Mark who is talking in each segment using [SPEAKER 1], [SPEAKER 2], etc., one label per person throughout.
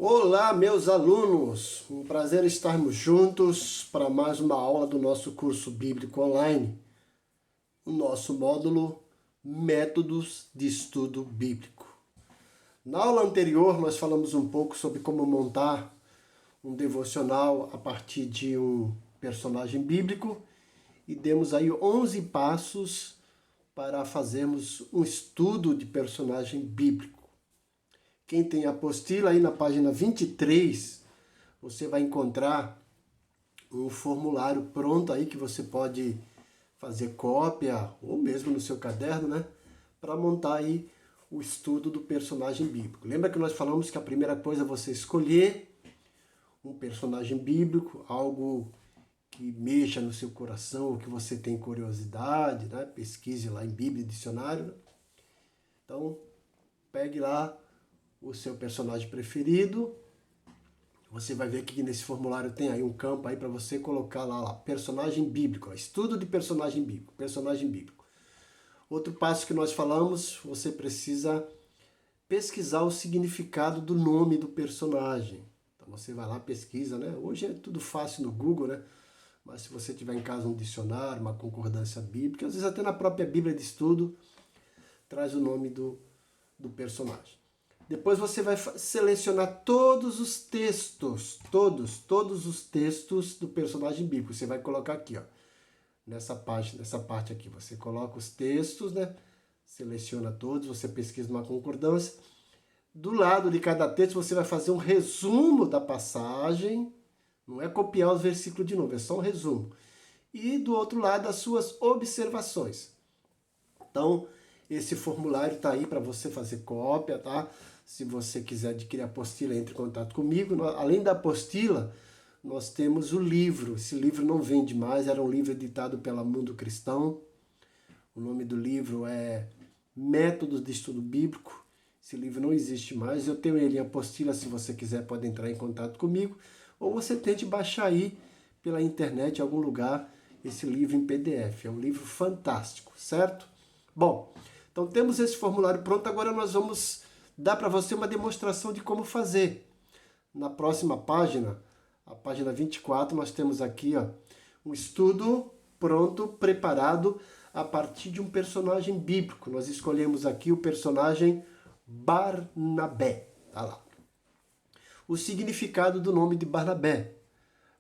[SPEAKER 1] Olá, meus alunos! Um prazer estarmos juntos para mais uma aula do nosso curso bíblico online, o nosso módulo Métodos de Estudo Bíblico. Na aula anterior, nós falamos um pouco sobre como montar um devocional a partir de um personagem bíblico e demos aí 11 passos para fazermos um estudo de personagem bíblico. Quem tem a apostila, aí na página 23, você vai encontrar um formulário pronto aí que você pode fazer cópia, ou mesmo no seu caderno, né? Para montar aí o estudo do personagem bíblico. Lembra que nós falamos que a primeira coisa é você escolher um personagem bíblico, algo que mexa no seu coração, que você tem curiosidade, né? Pesquise lá em Bíblia e dicionário, né? Então, pegue lá o seu personagem preferido. Você vai ver que nesse formulário tem aí um campo aí para você colocar lá, personagem bíblico, estudo de personagem bíblico. Outro passo que nós falamos, você precisa pesquisar o significado do nome do personagem. Então você vai lá, pesquisa, né? Hoje é tudo fácil no Google, né? Mas se você tiver em casa um dicionário, uma concordância bíblica, às vezes até na própria Bíblia de estudo, traz o nome do personagem. Depois você vai selecionar todos os textos, todos os textos do personagem bíblico. Você vai colocar aqui, ó, nessa parte aqui. Você coloca os textos, né? Seleciona todos, você pesquisa uma concordância. Do lado de cada texto você vai fazer um resumo da passagem. Não é copiar os versículos de novo, é só um resumo. E do outro lado as suas observações. Então, esse formulário está aí para você fazer cópia, tá? Se você quiser adquirir a apostila, entre em contato comigo. Além da apostila, nós temos o livro. Esse livro não vende mais, era um livro editado pela Mundo Cristão. O nome do livro é Métodos de Estudo Bíblico. Esse livro não existe mais. Eu tenho ele em apostila, se você quiser pode entrar em contato comigo. Ou você tente baixar aí pela internet, em algum lugar, esse livro em PDF. É um livro fantástico, certo? Bom, então temos esse formulário pronto, agora nós vamos dar para você uma demonstração de como fazer. Na próxima página, a página 24, nós temos aqui ó, um estudo pronto, preparado a partir de um personagem bíblico. Nós escolhemos aqui o personagem Barnabé. Tá lá. O significado do nome de Barnabé.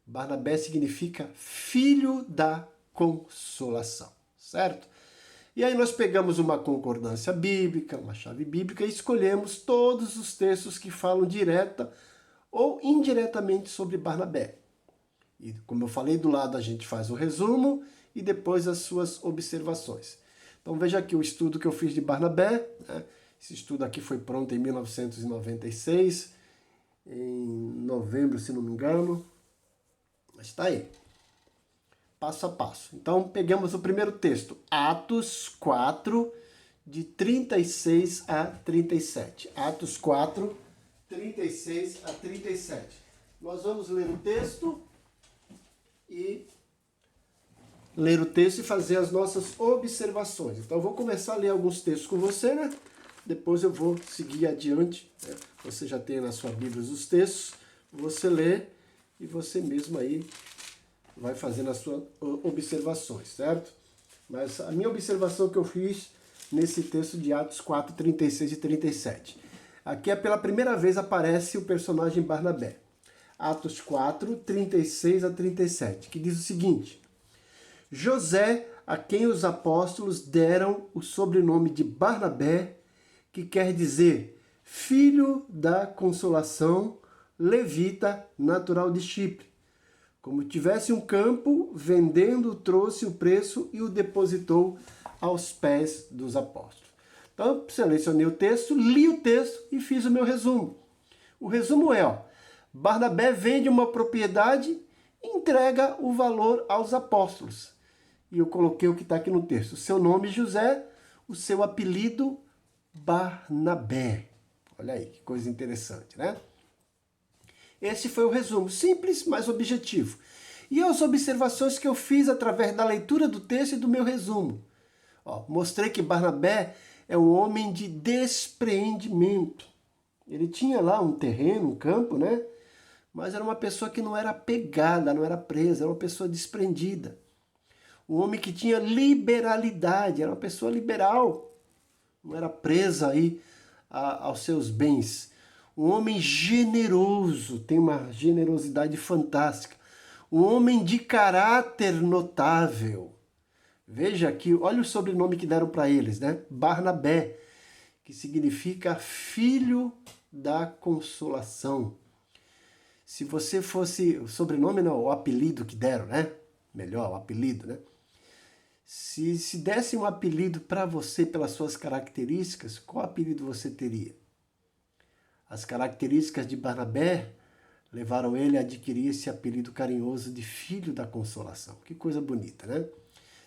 [SPEAKER 1] Barnabé significa filho da consolação, certo? E aí nós pegamos uma concordância bíblica, uma chave bíblica e escolhemos todos os textos que falam direta ou indiretamente sobre Barnabé. E como eu falei, do lado a gente faz o resumo e depois as suas observações. Então veja aqui o estudo que eu fiz de Barnabé, né? Esse estudo aqui foi pronto em 1996, em novembro, se não me engano. Mas está aí. Passo a passo. Então, pegamos o primeiro texto, Atos 4, de 36 a 37. Atos 4, 36 a 37. Nós vamos ler o texto e fazer as nossas observações. Então, eu vou começar a ler alguns textos com você, né? Depois eu vou seguir adiante, né? Você já tem na sua Bíblia os textos, você lê e você mesmo aí vai fazendo as suas observações, certo? Mas a minha observação que eu fiz nesse texto de Atos 4, 36 e 37. Aqui é pela primeira vez aparece o personagem Barnabé. Atos 4, 36 a 37, que diz o seguinte: José, a quem os apóstolos deram o sobrenome de Barnabé, que quer dizer filho da consolação, levita, natural de Chipre. Como tivesse um campo, vendendo, trouxe o preço e o depositou aos pés dos apóstolos. Então, selecionei o texto, li o texto e fiz o meu resumo. O resumo é, ó, Barnabé vende uma propriedade e entrega o valor aos apóstolos. E eu coloquei o que está aqui no texto. O seu nome, José, o seu apelido, Barnabé. Olha aí, que coisa interessante, né? Esse foi o resumo, simples, mas objetivo. E as observações que eu fiz através da leitura do texto e do meu resumo. Ó, mostrei que Barnabé é um homem de despreendimento. Ele tinha lá um terreno, um campo, né? Mas era uma pessoa que não era pegada, não era presa, era uma pessoa desprendida. Um homem que tinha liberalidade, era uma pessoa liberal, não era presa aí aos seus bens. Um homem generoso, tem uma generosidade fantástica. Um homem de caráter notável. Veja aqui, olha o sobrenome que deram para eles, né? Barnabé, que significa filho da consolação. Se você fosse, o sobrenome não, o apelido que deram, né? Melhor, o apelido, né? Se desse um apelido para você pelas suas características, qual apelido você teria? As características de Barnabé levaram ele a adquirir esse apelido carinhoso de filho da consolação. Que coisa bonita, né?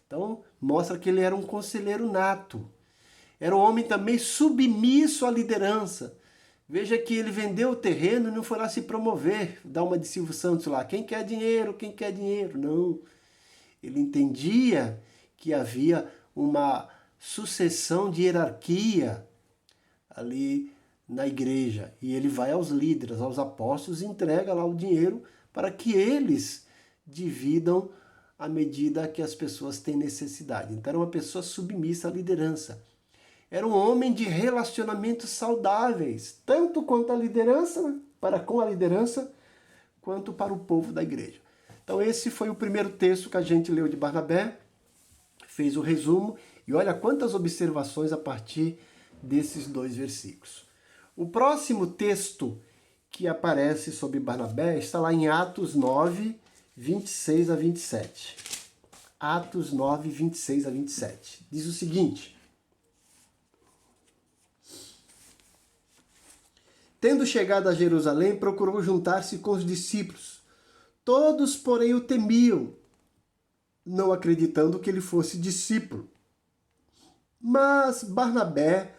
[SPEAKER 1] Então, mostra que ele era um conselheiro nato. Era um homem também submisso à liderança. Veja que ele vendeu o terreno e não foi lá se promover, dar uma de Silvio Santos lá. Quem quer dinheiro? Quem quer dinheiro? Não. Ele entendia que havia uma sucessão de hierarquia ali na igreja. E ele vai aos líderes, aos apóstolos, e entrega lá o dinheiro para que eles dividam à medida que as pessoas têm necessidade. Então era uma pessoa submissa à liderança. Era um homem de relacionamentos saudáveis, tanto quanto a liderança, né, para com a liderança, quanto para o povo da igreja. Então esse foi o primeiro texto que a gente leu de Barnabé, fez o resumo, e olha quantas observações a partir desses 2 versículos. O próximo texto que aparece sobre Barnabé está lá em Atos 9, 26 a 27. Atos 9, 26 a 27. Diz o seguinte: tendo chegado a Jerusalém, procurou juntar-se com os discípulos. Todos, porém, o temiam, não acreditando que ele fosse discípulo. Mas Barnabé,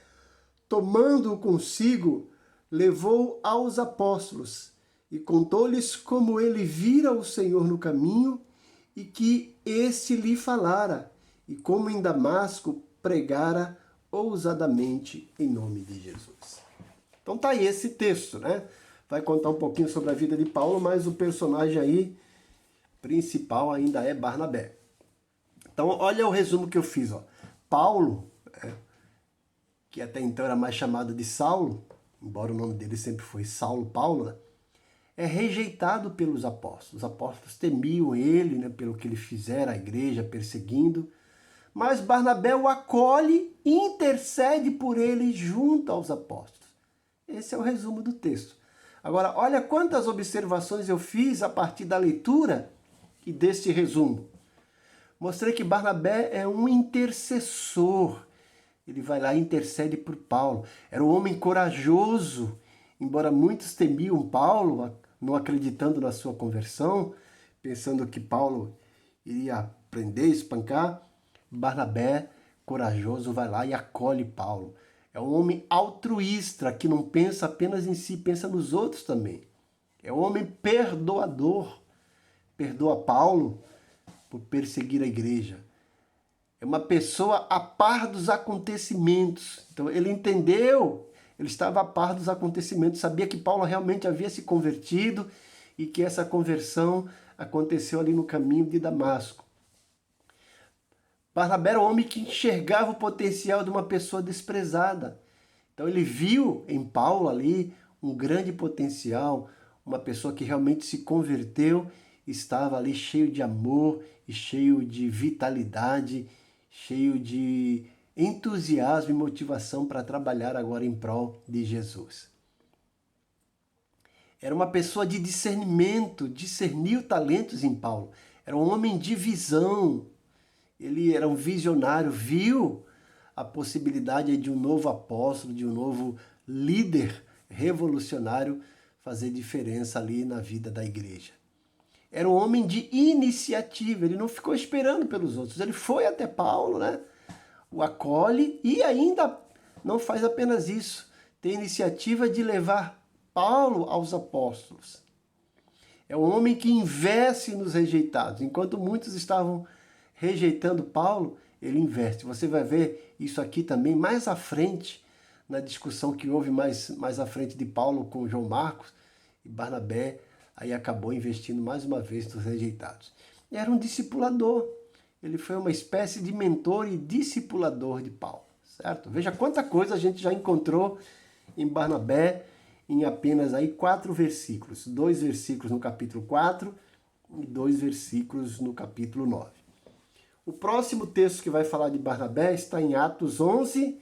[SPEAKER 1] tomando-o consigo, levou aos apóstolos e contou-lhes como ele vira o Senhor no caminho e que este lhe falara, e como em Damasco pregara ousadamente em nome de Jesus. Então tá aí esse texto, né? Vai contar um pouquinho sobre a vida de Paulo, mas o personagem aí principal ainda é Barnabé. Então olha o resumo que eu fiz, ó. Paulo, que até então era mais chamado de Saulo, embora o nome dele sempre foi Saulo Paulo, né? É rejeitado pelos apóstolos. Os apóstolos temiam ele, né, pelo que ele fizera à igreja, perseguindo. Mas Barnabé o acolhe e intercede por ele junto aos apóstolos. Esse é o resumo do texto. Agora, olha quantas observações eu fiz a partir da leitura e deste resumo. Mostrei que Barnabé é um intercessor. Ele vai lá e intercede por Paulo. Era um homem corajoso, embora muitos temiam Paulo, não acreditando na sua conversão, pensando que Paulo iria prender, espancar. Barnabé, corajoso, vai lá e acolhe Paulo. É um homem altruísta, que não pensa apenas em si, pensa nos outros também. É um homem perdoador. Perdoa Paulo por perseguir a igreja. É uma pessoa a par dos acontecimentos. Então ele entendeu, ele estava a par dos acontecimentos, sabia que Paulo realmente havia se convertido e que essa conversão aconteceu ali no caminho de Damasco. Barnabé era um homem que enxergava o potencial de uma pessoa desprezada. Então ele viu em Paulo ali um grande potencial, uma pessoa que realmente se converteu, estava ali cheio de amor e cheio de vitalidade, cheio de entusiasmo e motivação para trabalhar agora em prol de Jesus. Era uma pessoa de discernimento, discerniu talentos em Paulo. Era um homem de visão. Ele era um visionário, viu a possibilidade de um novo apóstolo, de um novo líder revolucionário fazer diferença ali na vida da igreja. Era um homem de iniciativa, ele não ficou esperando pelos outros, ele foi até Paulo, né? O acolhe e ainda não faz apenas isso, tem a iniciativa de levar Paulo aos apóstolos. É um homem que investe nos rejeitados, enquanto muitos estavam rejeitando Paulo, ele investe. Você vai ver isso aqui também mais à frente na discussão que houve mais à frente de Paulo com João Marcos, e Barnabé aí acabou investindo mais uma vez nos rejeitados. Era um discipulador, ele foi uma espécie de mentor e discipulador de Paulo, certo? Veja quanta coisa a gente já encontrou em Barnabé em apenas aí 4 versículos, 2 versículos no capítulo 4 e 2 versículos no capítulo 9. O próximo texto que vai falar de Barnabé está em Atos 11,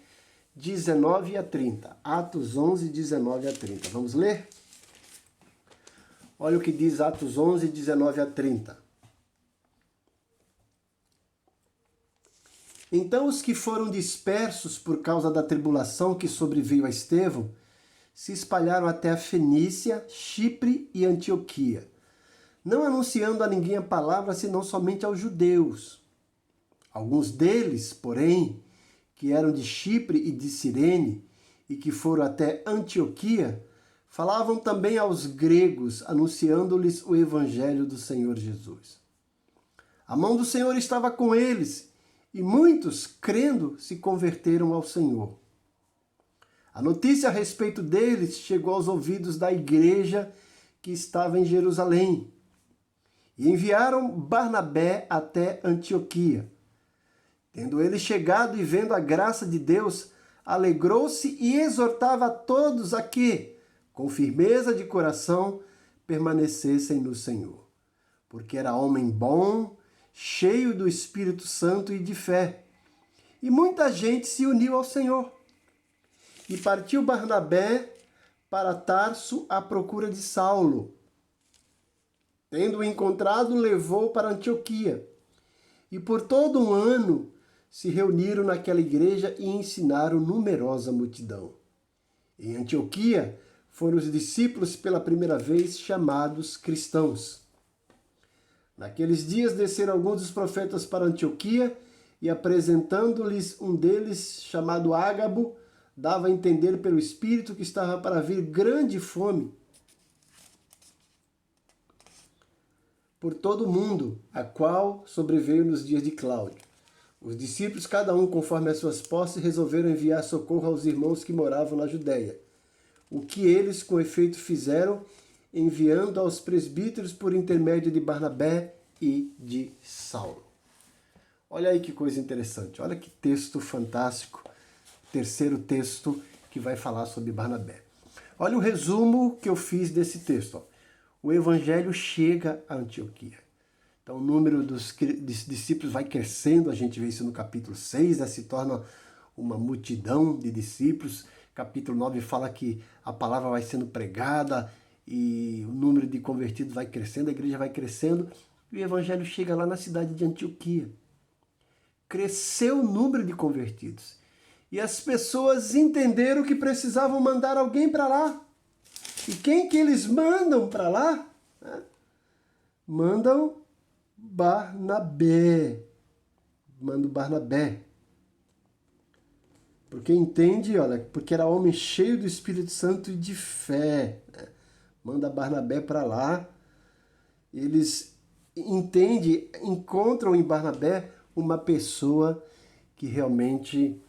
[SPEAKER 1] 19 a 30. Atos 11, 19 a 30. Vamos ler? Olha o que diz Atos 11, 19 a 30. Então os que foram dispersos por causa da tribulação que sobreveio a Estevão se espalharam até a Fenícia, Chipre e Antioquia, não anunciando a ninguém a palavra senão somente aos judeus. Alguns deles, porém, que eram de Chipre e de Cirene e que foram até Antioquia, falavam também aos gregos, anunciando-lhes o evangelho do Senhor Jesus. A mão do Senhor estava com eles, e muitos, crendo, se converteram ao Senhor. A notícia a respeito deles chegou aos ouvidos da igreja que estava em Jerusalém, e enviaram Barnabé até Antioquia. Tendo ele chegado e vendo a graça de Deus, alegrou-se e exortava a todos a que, com firmeza de coração, permanecessem no Senhor. Porque era homem bom, cheio do Espírito Santo e de fé. E muita gente se uniu ao Senhor. E partiu Barnabé para Tarso à procura de Saulo. Tendo-o encontrado, levou para Antioquia. E por todo um ano se reuniram naquela igreja e ensinaram numerosa multidão. Em Antioquia foram os discípulos pela primeira vez chamados cristãos. Naqueles dias desceram alguns dos profetas para Antioquia e, apresentando-lhes um deles, chamado Ágabo, dava a entender pelo Espírito que estava para vir grande fome por todo o mundo, a qual sobreveio nos dias de Cláudio. Os discípulos, cada um conforme as suas posses, resolveram enviar socorro aos irmãos que moravam na Judéia. O que eles, com efeito, fizeram, enviando aos presbíteros por intermédio de Barnabé e de Saulo. Olha aí que coisa interessante, olha que texto fantástico. Terceiro texto que vai falar sobre Barnabé. Olha o resumo que eu fiz desse texto. O evangelho chega a Antioquia. Então o número dos discípulos vai crescendo, a gente vê isso no capítulo 6, se torna uma multidão de discípulos. Capítulo 9 fala que a palavra vai sendo pregada e o número de convertidos vai crescendo, a igreja vai crescendo e o evangelho chega lá na cidade de Antioquia. Cresceu o número de convertidos. E as pessoas entenderam que precisavam mandar alguém para lá. E quem que eles mandam para lá? Mandam Barnabé. Manda o Barnabé. Porque entende, olha, porque era homem cheio do Espírito Santo e de fé. Manda Barnabé para lá. Eles entendem, encontram em Barnabé uma pessoa que realmente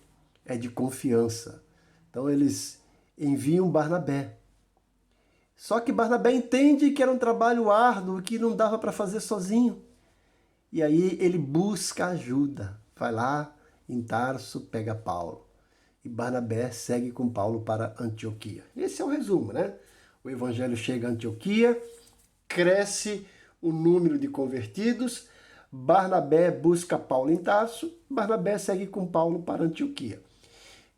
[SPEAKER 1] é de confiança. Então eles enviam Barnabé. Só que Barnabé entende que era um trabalho árduo, que não dava para fazer sozinho. E aí ele busca ajuda. Vai lá em Tarso, pega Paulo. E Barnabé segue com Paulo para Antioquia. Esse é o resumo, né? O evangelho chega a Antioquia, cresce o número de convertidos, Barnabé busca Paulo em Tarso, Barnabé segue com Paulo para Antioquia.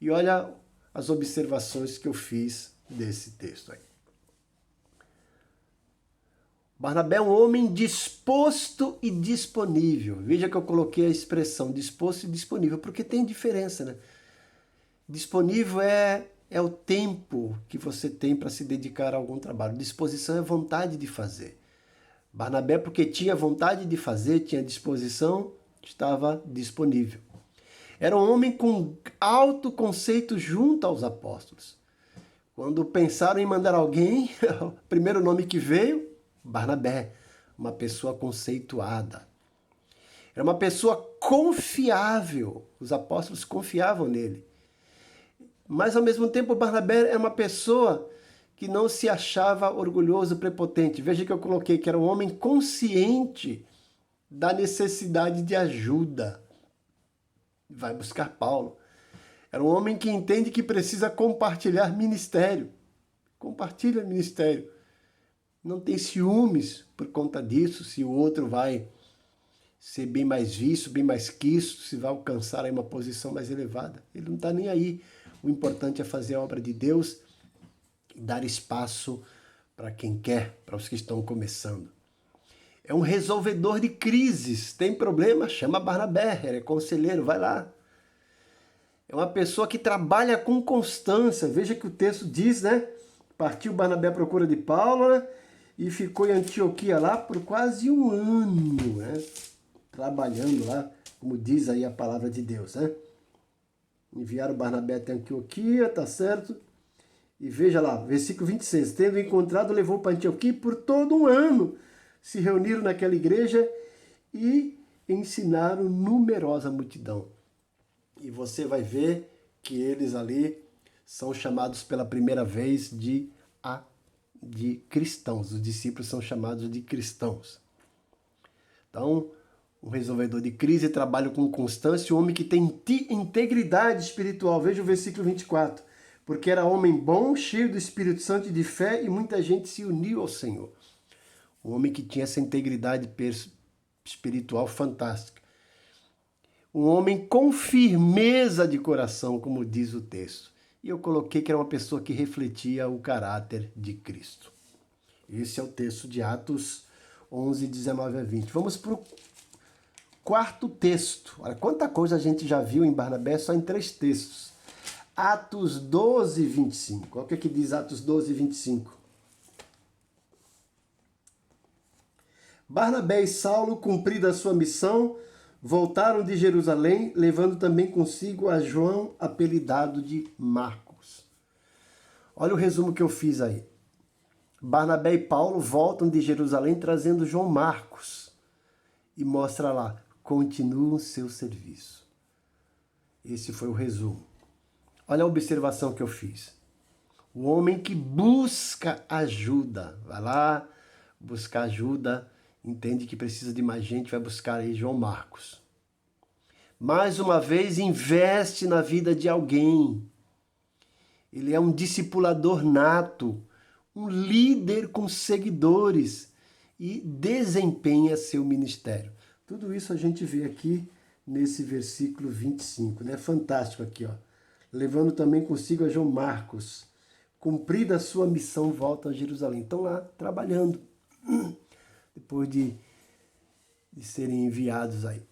[SPEAKER 1] E olha as observações que eu fiz desse texto aí. Barnabé é um homem disposto e disponível. Veja que eu coloquei a expressão disposto e disponível, porque tem diferença, né? Disponível é o tempo que você tem para se dedicar a algum trabalho. Disposição é vontade de fazer. Barnabé, porque tinha vontade de fazer, tinha disposição, estava disponível. Era um homem com alto conceito junto aos apóstolos. Quando pensaram em mandar alguém, o primeiro nome que veio, Barnabé, uma pessoa conceituada. Era uma pessoa confiável. Os apóstolos confiavam nele. Mas, ao mesmo tempo, Barnabé é uma pessoa que não se achava orgulhoso, prepotente. Veja que eu coloquei que era um homem consciente da necessidade de ajuda. Vai buscar Paulo. Era um homem que entende que precisa compartilhar ministério. Compartilha ministério. Não tem ciúmes por conta disso, se o outro vai ser bem mais visto, bem mais quisto, se vai alcançar aí uma posição mais elevada. Ele não está nem aí. O importante é fazer a obra de Deus e dar espaço para quem quer, para os que estão começando. É um resolvedor de crises. Tem problema? Chama Barnabé, ele é conselheiro, vai lá. É uma pessoa que trabalha com constância. Veja que o texto diz, né? Partiu Barnabé à procura de Paulo, né? E ficou em Antioquia lá por quase um ano, né? Trabalhando lá, como diz aí a palavra de Deus, né? Enviaram Barnabé até Antioquia, tá certo? E veja lá, versículo 26. Tendo encontrado, levou para Antioquia por todo um ano. Se reuniram naquela igreja e ensinaram numerosa multidão. E você vai ver que eles ali são chamados pela primeira vez de cristãos. Os discípulos são chamados de cristãos. Então, um resolvedor de crise, trabalho com constância, um homem que tem integridade espiritual. Veja o versículo 24. Porque era homem bom, cheio do Espírito Santo e de fé, e muita gente se uniu ao Senhor. Um homem que tinha essa integridade espiritual fantástica. Um homem com firmeza de coração, como diz o texto. E eu coloquei que era uma pessoa que refletia o caráter de Cristo. Esse é o texto de Atos 11, 19 a 20. Vamos para o quarto texto. Olha quanta coisa a gente já viu em Barnabé só em 3 textos. Atos 12, 25. Olha o que diz Atos 12, 25. Barnabé e Saulo, cumprida a sua missão, voltaram de Jerusalém, levando também consigo a João, apelidado de Marcos. Olha o resumo que eu fiz aí. Barnabé e Paulo voltam de Jerusalém trazendo João Marcos. E mostra lá, continuam seu serviço. Esse foi o resumo. Olha a observação que eu fiz. O homem que busca ajuda, vai lá buscar ajuda, entende que precisa de mais gente, vai buscar aí João Marcos. Mais uma vez, investe na vida de alguém. Ele é um discipulador nato, um líder com seguidores e desempenha seu ministério. Tudo isso a gente vê aqui nesse versículo 25, né? Fantástico aqui, ó. Levando também consigo a João Marcos. Cumprida a sua missão, volta a Jerusalém. Estão lá trabalhando, depois de serem enviados aí.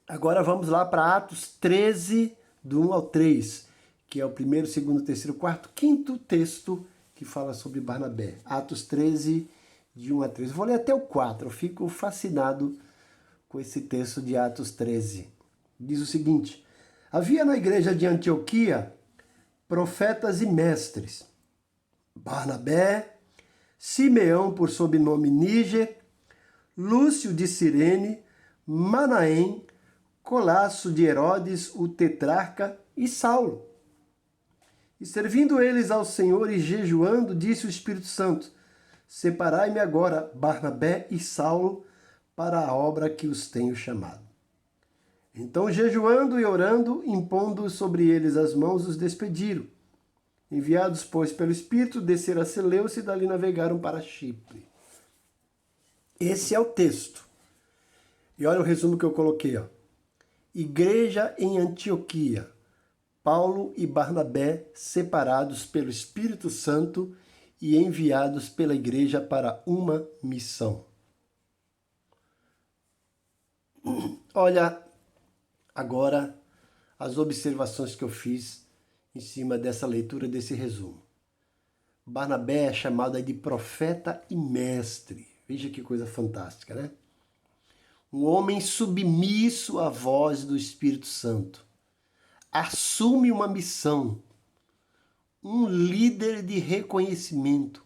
[SPEAKER 1] Agora vamos lá para Atos 13, do 1 ao 3, que é o primeiro, segundo, terceiro, quarto, quinto texto que fala sobre Barnabé. Atos 13, de 1 a 3. Eu vou ler até o 4, eu fico fascinado com esse texto de Atos 13. Diz o seguinte: havia na igreja de Antioquia profetas e mestres, Barnabé, Simeão por sobrenome Níger, Lúcio de Cirene, Manaém, Colasso de Herodes, o tetrarca, e Saulo. E servindo eles ao Senhor e jejuando, disse o Espírito Santo: separai-me agora, Barnabé e Saulo, para a obra que os tenho chamado. Então, jejuando e orando, impondo sobre eles as mãos, os despediram. Enviados, pois, pelo Espírito, desceram a Seleucia e dali navegaram para Chipre. Esse é o texto. E olha o resumo que eu coloquei, ó. Igreja em Antioquia. Paulo e Barnabé separados pelo Espírito Santo e enviados pela igreja para uma missão. Olha agora as observações que eu fiz em cima dessa leitura, desse resumo. Barnabé é chamado de profeta e mestre. Veja que coisa fantástica, né? Um homem submisso à voz do Espírito Santo. Assume uma missão. Um líder de reconhecimento.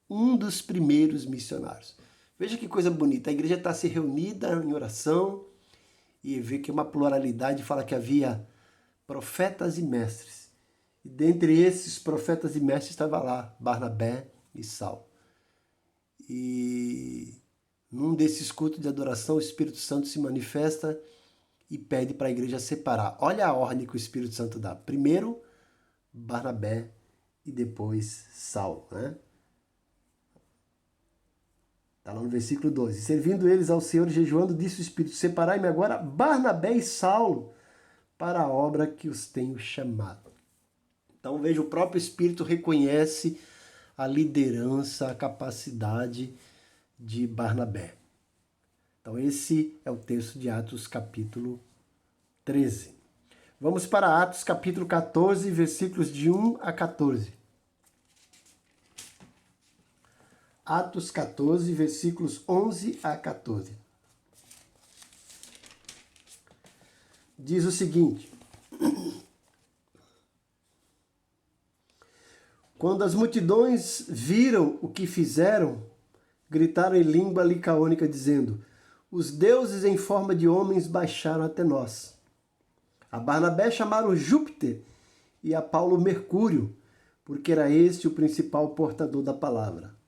[SPEAKER 1] Um dos primeiros missionários. Veja que coisa bonita. A igreja está se reunida em oração e vê que uma pluralidade, fala que havia profetas e mestres. E dentre esses profetas e mestres estava lá Barnabé e Saulo. E num desses cultos de adoração, o Espírito Santo se manifesta e pede para a igreja separar. Olha a ordem que o Espírito Santo dá. Primeiro Barnabé e depois Saulo, né? Está lá no versículo 12. Servindo eles ao Senhor e jejuando, disse o Espírito: separai-me agora Barnabé e Saulo para a obra que os tenho chamado. Então veja, o próprio Espírito reconhece a liderança, a capacidade de Barnabé. Então esse é o texto de Atos capítulo 13. Vamos para Atos capítulo 14, versículos de 1 a 14. Atos 14, versículos 11 a 14. Diz o seguinte: quando as multidões viram o que fizeram, gritaram em língua licaônica, dizendo: os deuses em forma de homens baixaram até nós. A Barnabé chamaram Júpiter e a Paulo Mercúrio, porque era este o principal portador da palavra.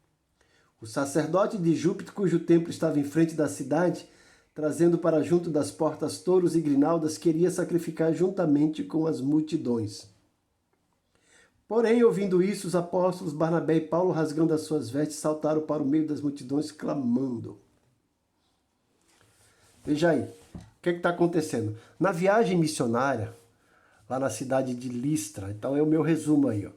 [SPEAKER 1] O sacerdote de Júpiter, cujo templo estava em frente da cidade, trazendo para junto das portas touros e grinaldas, queria sacrificar juntamente com as multidões. Porém, ouvindo isso, os apóstolos Barnabé e Paulo, rasgando as suas vestes, saltaram para o meio das multidões, clamando. Veja aí, o que está acontecendo? Na viagem missionária, lá na cidade de Listra, então é o meu resumo aí, ó.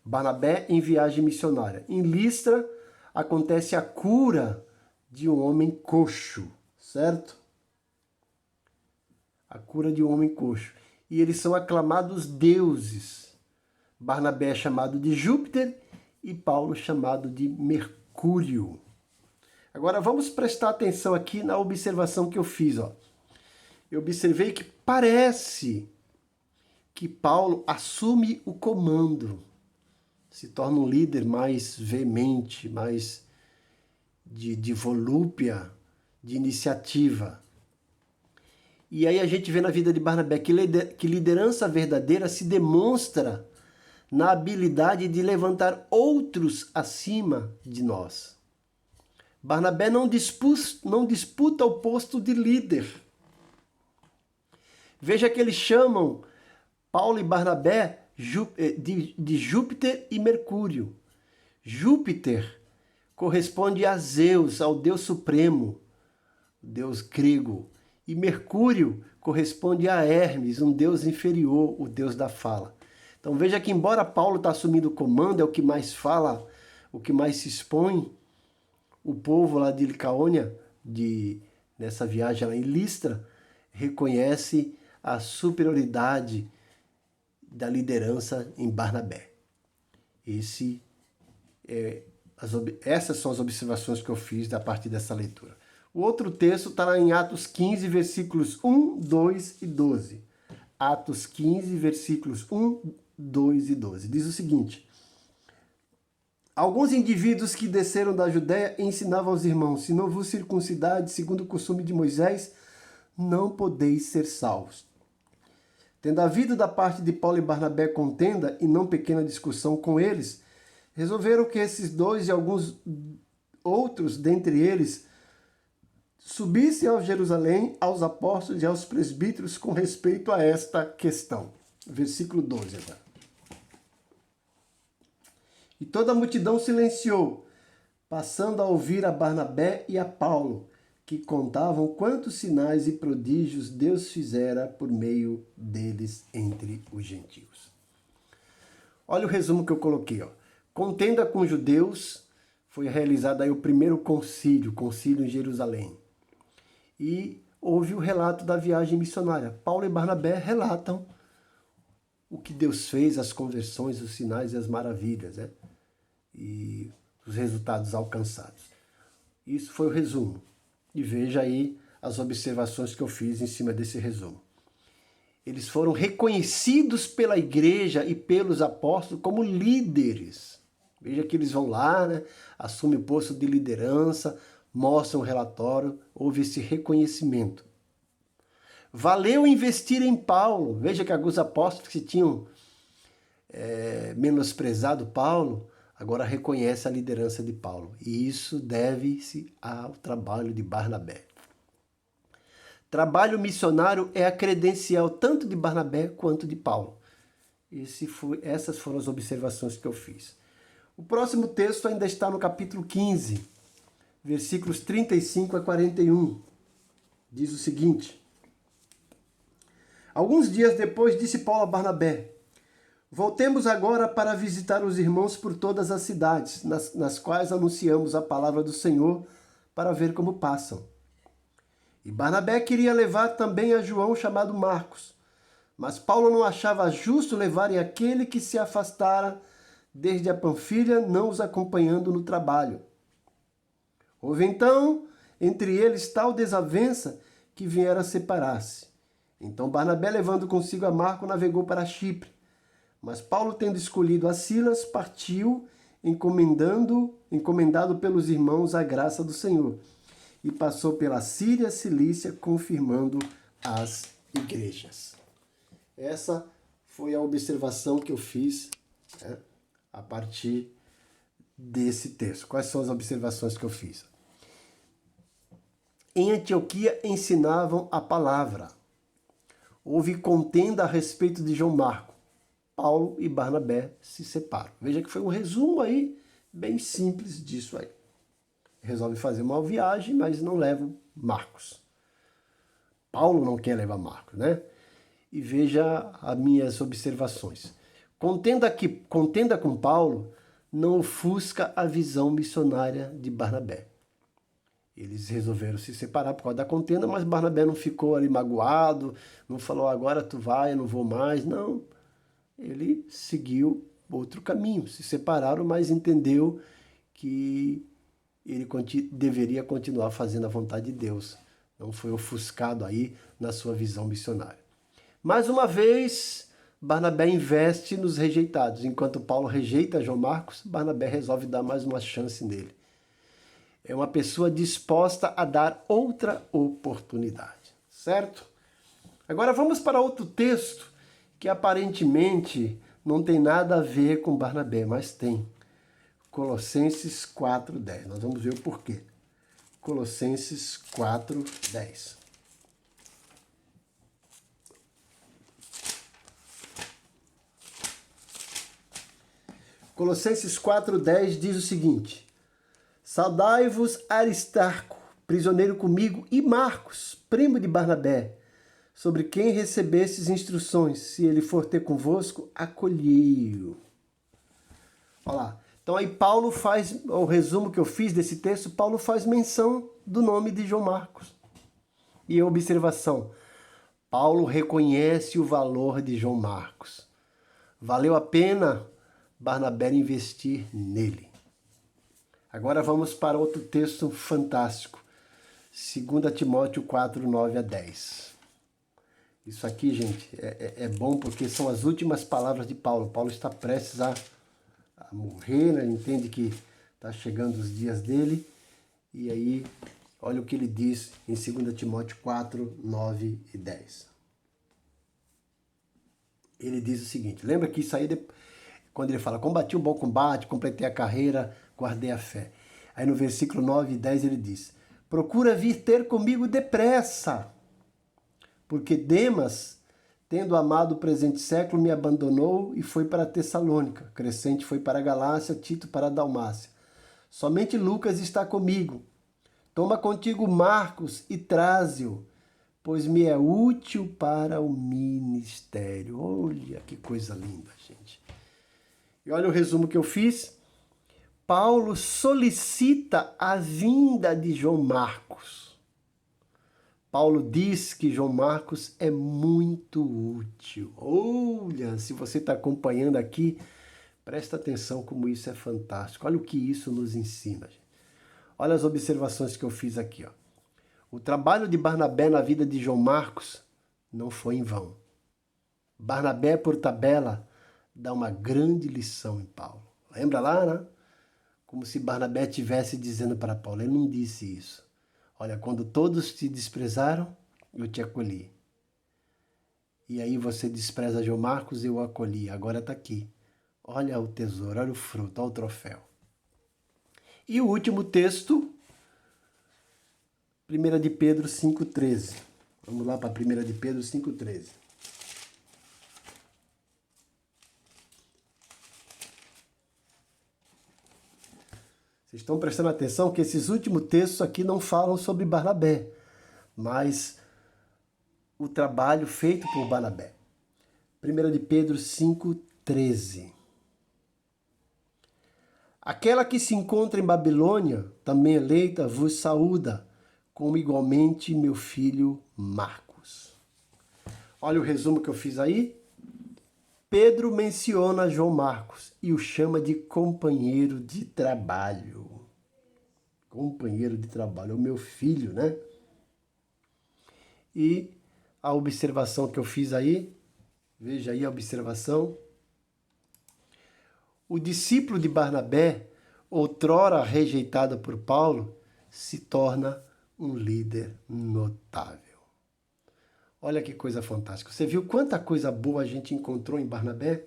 [SPEAKER 1] Barnabé em viagem missionária. Em Listra, acontece a cura de um homem coxo, certo? A cura de um homem coxo. E eles são aclamados deuses. Barnabé é chamado de Júpiter e Paulo chamado de Mercúrio. Agora vamos prestar atenção aqui na observação que eu fiz. Ó. Eu observei que parece que Paulo assume o comando, se torna um líder mais veemente, mais de volúpia, de iniciativa. E aí a gente vê na vida de Barnabé que liderança verdadeira se demonstra na habilidade de levantar outros acima de nós. Barnabé não disputa o posto de líder. Veja que eles chamam Paulo e Barnabé de Júpiter e Mercúrio. Júpiter corresponde a Zeus, ao Deus Supremo, Deus grego. E Mercúrio corresponde a Hermes, um Deus inferior, o Deus da fala. Então veja que embora Paulo está assumindo o comando, é o que mais fala, o que mais se expõe, o povo lá de Licaônia, nessa viagem lá em Listra, reconhece a superioridade da liderança em Barnabé. Essas são as observações que eu fiz a partir dessa leitura. O outro texto está lá em Atos 15, versículos 1, 2 e 12. Atos 15, versículos 1, 2 e 12. Diz o seguinte: alguns indivíduos que desceram da Judéia ensinavam aos irmãos: se não vos circuncidade, segundo o costume de Moisés, não podeis ser salvos. Tendo havido da parte de Paulo e Barnabé contenda e não pequena discussão com eles, resolveram que esses dois e alguns outros dentre eles subissem a Jerusalém aos apóstolos e aos presbíteros com respeito a esta questão. Versículo 12 agora. E toda a multidão silenciou, passando a ouvir a Barnabé e a Paulo, que contavam quantos sinais e prodígios Deus fizera por meio deles entre os gentios. Olha o resumo que eu coloquei. Ó. Contenda com os judeus, foi realizado aí o primeiro concílio em Jerusalém. E houve o relato da viagem missionária. Paulo e Barnabé relatam o que Deus fez, as conversões, os sinais e as maravilhas, né? E os resultados alcançados. Isso foi o resumo. E veja aí as observações que eu fiz em cima desse resumo. Eles foram reconhecidos pela igreja e pelos apóstolos como líderes. Veja que eles vão lá, né? Assumem o posto de liderança, mostram o relatório, houve esse reconhecimento. Valeu investir em Paulo. Veja que alguns apóstolos que tinham menosprezado Paulo, agora reconhecem a liderança de Paulo. E isso deve-se ao trabalho de Barnabé. Trabalho missionário é a credencial tanto de Barnabé quanto de Paulo. Essas foram as observações que eu fiz. O próximo texto ainda está no capítulo 15, versículos 35 a 41. Diz o seguinte: Alguns dias depois disse Paulo a Barnabé: Voltemos agora para visitar os irmãos por todas as cidades, nas quais anunciamos a palavra do Senhor, para ver como passam. E Barnabé queria levar também a João, chamado Marcos. Mas Paulo não achava justo levarem aquele que se afastara desde a Panfilha, não os acompanhando no trabalho. Houve então entre eles tal desavença que vieram a separar-se. Então Barnabé, levando consigo a Marco, navegou para Chipre. Mas Paulo, tendo escolhido a Silas, partiu, encomendado pelos irmãos à graça do Senhor, e passou pela Síria, Cilícia, confirmando as igrejas. Essa foi a observação que eu fiz a partir desse texto. Quais são as observações que eu fiz? Em Antioquia ensinavam a palavra. Houve contenda a respeito de João Marco. Paulo e Barnabé se separam. Veja que foi um resumo aí, bem simples disso aí. Resolve fazer uma viagem, mas não levam Marcos. Paulo não quer levar Marcos, né? E veja as minhas observações. Contenda com Paulo não ofusca a visão missionária de Barnabé. Eles resolveram se separar por causa da contenda, mas Barnabé não ficou ali magoado, não falou, agora tu vai, eu não vou mais. Não, ele seguiu outro caminho. Se separaram, mas entendeu que ele deveria continuar fazendo a vontade de Deus. Não foi ofuscado aí na sua visão missionária. Mais uma vez, Barnabé investe nos rejeitados. Enquanto Paulo rejeita João Marcos, Barnabé resolve dar mais uma chance nele. É uma pessoa disposta a dar outra oportunidade, certo? Agora vamos para outro texto que aparentemente não tem nada a ver com Barnabé, mas tem. Colossenses 4:10. Nós vamos ver o porquê. Colossenses 4:10. Colossenses 4:10 diz o seguinte: Saudai-vos Aristarco, prisioneiro comigo, e Marcos, primo de Barnabé, sobre quem recebestes instruções. Se ele for ter convosco, acolhei-o. Olha lá. Então aí Paulo faz, o resumo que eu fiz desse texto, Paulo faz menção do nome de João Marcos. E a observação, Paulo reconhece o valor de João Marcos. Valeu a pena Barnabé investir nele. Agora vamos para outro texto fantástico. 2 Timóteo 4:9-10. Isso aqui, gente, é bom porque são as últimas palavras de Paulo. Paulo está prestes a morrer, né? Ele entende que está chegando os dias dele. E aí, olha o que ele diz em 2 Timóteo 4:9-10. Ele diz o seguinte, lembra que isso aí, quando ele fala, combati o bom combate, completei a carreira, guardei a fé. Aí no versículo 9 e 10 ele diz, procura vir ter comigo depressa, porque Demas, tendo amado o presente século, me abandonou e foi para Tessalônica. Crescente foi para a Galácia, Tito para a Dalmácia. Somente Lucas está comigo. Toma contigo Marcos e traze-o, pois me é útil para o ministério. Olha que coisa linda, gente. E olha o resumo que eu fiz. Paulo solicita a vinda de João Marcos. Paulo diz que João Marcos é muito útil. Olha, se você está acompanhando aqui, presta atenção como isso é fantástico. Olha o que isso nos ensina, gente. Olha as observações que eu fiz aqui, ó. O trabalho de Barnabé na vida de João Marcos não foi em vão. Barnabé, por tabela, dá uma grande lição em Paulo. Lembra lá, né? Como se Barnabé estivesse dizendo para Paulo, ele não disse isso. Olha, quando todos te desprezaram, eu te acolhi. E aí você despreza João Marcos e eu acolhi. Agora está aqui. Olha o tesouro, olha o fruto, olha o troféu. E o último texto, 1 de Pedro 5,13. Vamos lá para 1 de Pedro 5,13. Vocês estão prestando atenção que esses últimos textos aqui não falam sobre Barnabé, mas o trabalho feito por Barnabé. 1 de Pedro 5,13. Aquela que se encontra em Babilônia, também eleita, vos saúda, como igualmente meu filho Marcos. Olha o resumo que eu fiz aí. Pedro menciona João Marcos e o chama de companheiro de trabalho. Companheiro de trabalho, é o meu filho, né? E a observação que eu fiz aí, veja aí a observação. O discípulo de Barnabé, outrora rejeitado por Paulo, se torna um líder notável. Olha que coisa fantástica. Você viu quanta coisa boa a gente encontrou em Barnabé?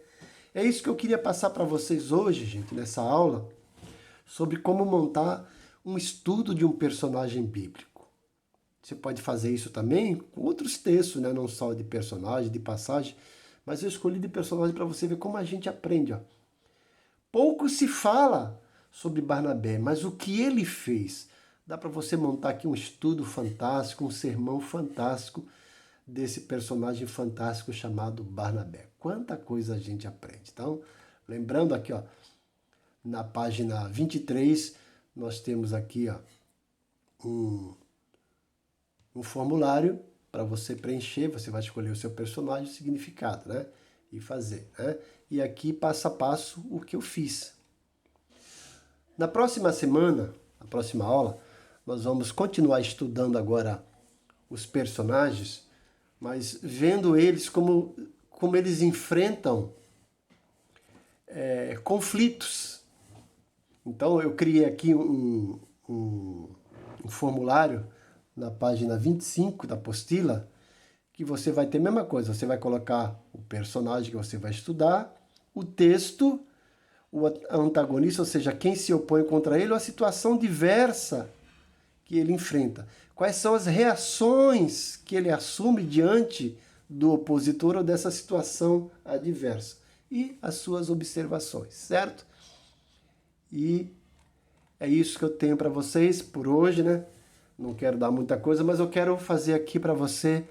[SPEAKER 1] É isso que eu queria passar para vocês hoje, gente, nessa aula, sobre como montar um estudo de um personagem bíblico. Você pode fazer isso também com outros textos, né? Não só de personagem, de passagem, mas eu escolhi de personagem para você ver como a gente aprende. Ó. Pouco se fala sobre Barnabé, mas o que ele fez? Dá para você montar aqui um estudo fantástico, um sermão fantástico desse personagem fantástico chamado Barnabé. Quanta coisa a gente aprende. Então, lembrando aqui, ó, na página 23, nós temos aqui ó, um formulário para você preencher, você vai escolher o seu personagem, o significado, né? E fazer, né? E aqui, passo a passo, o que eu fiz. Na próxima semana, na próxima aula, nós vamos continuar estudando agora os personagens, mas vendo eles como eles enfrentam conflitos. Então, eu criei aqui um formulário na página 25 da apostila, que você vai ter a mesma coisa. Você vai colocar o personagem que você vai estudar, o texto, o antagonista, ou seja, quem se opõe contra ele, ou a situação diversa que ele enfrenta. Quais são as reações que ele assume diante do opositor ou dessa situação adversa. E as suas observações, certo? E é isso que eu tenho para vocês por hoje, né? Não quero dar muita coisa, mas eu quero fazer aqui para você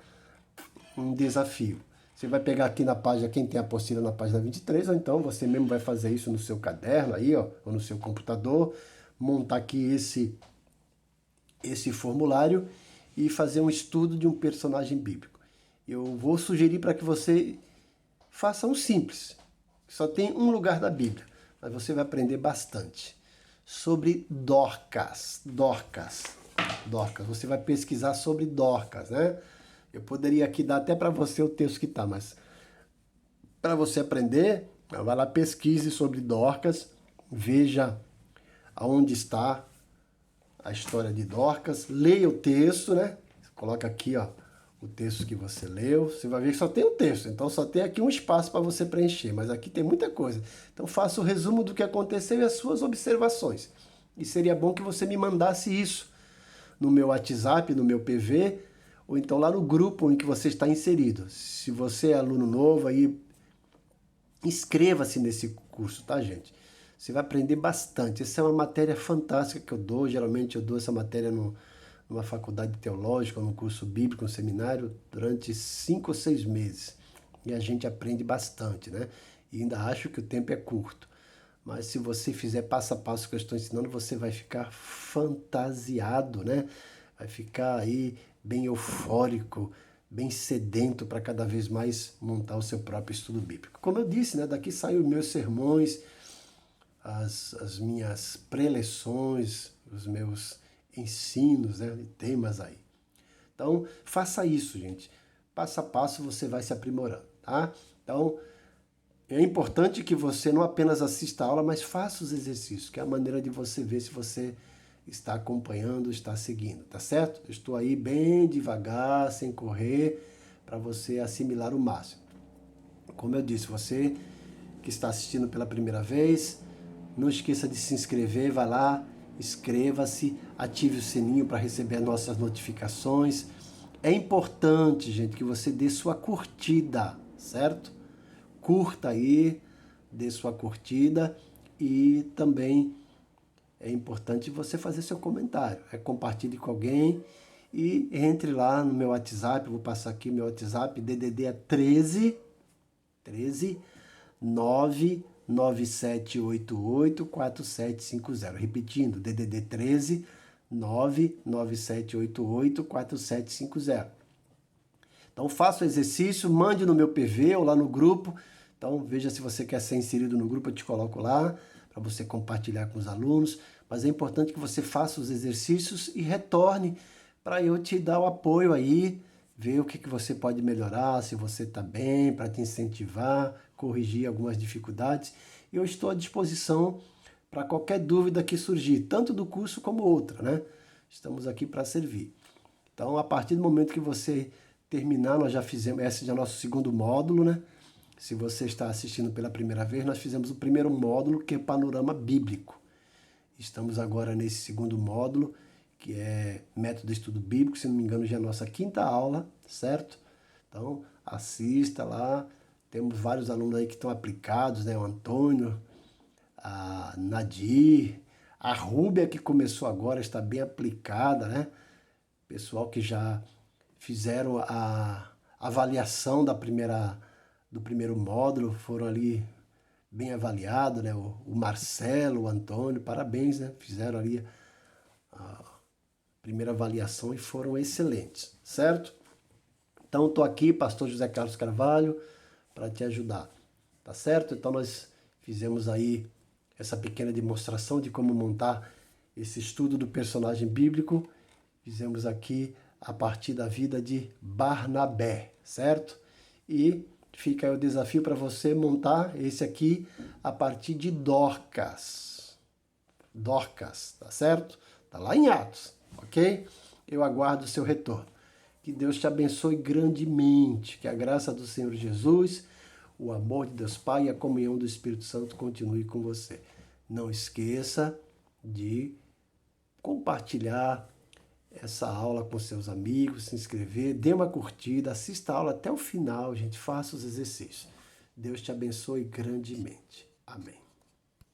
[SPEAKER 1] um desafio. Você vai pegar aqui na página, quem tem a apostila na página 23, ou então você mesmo vai fazer isso no seu caderno aí, ó, ou no seu computador, montar aqui esse formulário e fazer um estudo de um personagem bíblico. Eu vou sugerir para que você faça um simples. Só tem um lugar da Bíblia, mas você vai aprender bastante sobre Dorcas. Dorcas. Você vai pesquisar sobre Dorcas, né? Eu poderia aqui dar até para você o texto que está, mas para você aprender, vai lá, pesquise sobre Dorcas, veja aonde está a história de Dorcas, leia o texto, né? Coloca aqui, ó, o texto que você leu. Você vai ver que só tem o texto, então só tem aqui um espaço para você preencher, mas aqui tem muita coisa. Então faça o resumo do que aconteceu e as suas observações. E seria bom que você me mandasse isso no meu WhatsApp, no meu PV, ou então lá no grupo em que você está inserido. Se você é aluno novo, aí inscreva-se nesse curso, tá, gente? Você vai aprender bastante. Essa é uma matéria fantástica que eu dou. Geralmente eu dou essa matéria numa faculdade teológica, num curso bíblico, num seminário, durante 5 ou 6 meses. E a gente aprende bastante, né? E ainda acho que o tempo é curto. Mas se você fizer passo a passo o que eu estou ensinando, você vai ficar fantasiado, né? Vai ficar aí bem eufórico, bem sedento para cada vez mais montar o seu próprio estudo bíblico. Como eu disse, né? Daqui saem os meus sermões, as minhas preleções, os meus ensinos, né? Temas aí. Então, faça isso, gente. Passo a passo você vai se aprimorando, tá? Então, é importante que você não apenas assista a aula, mas faça os exercícios, que é a maneira de você ver se você está acompanhando, está seguindo, tá certo? Eu estou aí bem devagar, sem correr, para você assimilar o máximo. Como eu disse, você que está assistindo pela primeira vez, não esqueça de se inscrever, vai lá, inscreva-se, ative o sininho para receber as nossas notificações. É importante, gente, que você dê sua curtida, certo? Curta aí, dê sua curtida e também é importante você fazer seu comentário. Compartilhe com alguém e entre lá no meu WhatsApp, vou passar aqui meu WhatsApp, DDD é 13 99788 4750. Repetindo, DDD 13 99788 4750. Então faça o exercício, mande no meu PV ou lá no grupo. Então veja se você quer ser inserido no grupo, eu te coloco lá para você compartilhar com os alunos. Mas é importante que você faça os exercícios e retorne para eu te dar o apoio aí, ver o que você pode melhorar, se você está bem, para te incentivar, corrigir algumas dificuldades. Eu estou à disposição para qualquer dúvida que surgir, tanto do curso como outra, né? Estamos aqui para servir. Então, a partir do momento que você terminar, nós já fizemos, esse já é o nosso segundo módulo, né? Se você está assistindo pela primeira vez, nós fizemos o primeiro módulo, que é Panorama Bíblico. Estamos agora nesse segundo módulo, que é Método de Estudo Bíblico, se não me engano já é a nossa quinta aula, certo? Então, assista lá, temos vários alunos aí que estão aplicados, né? O Antônio, a Nadir, a Rúbia que começou agora, está bem aplicada, né? Pessoal que já fizeram a avaliação do primeiro módulo, foram ali bem avaliados, né? O Marcelo, o Antônio, parabéns, né? Fizeram ali a primeira avaliação e foram excelentes, certo? Então, estou aqui, pastor José Carlos Carvalho, para te ajudar, tá certo? Então, nós fizemos aí essa pequena demonstração de como montar esse estudo do personagem bíblico. Fizemos aqui a partir da vida de Barnabé, certo? E fica aí o desafio para você montar esse aqui a partir de Dorcas. Dorcas, tá certo? Tá lá em Atos, ok? Eu aguardo o seu retorno. Que Deus te abençoe grandemente, que a graça do Senhor Jesus, o amor de Deus Pai e a comunhão do Espírito Santo continue com você. Não esqueça de compartilhar essa aula com seus amigos, se inscrever, dê uma curtida, assista a aula até o final, gente, faça os exercícios. Deus te abençoe grandemente. Amém.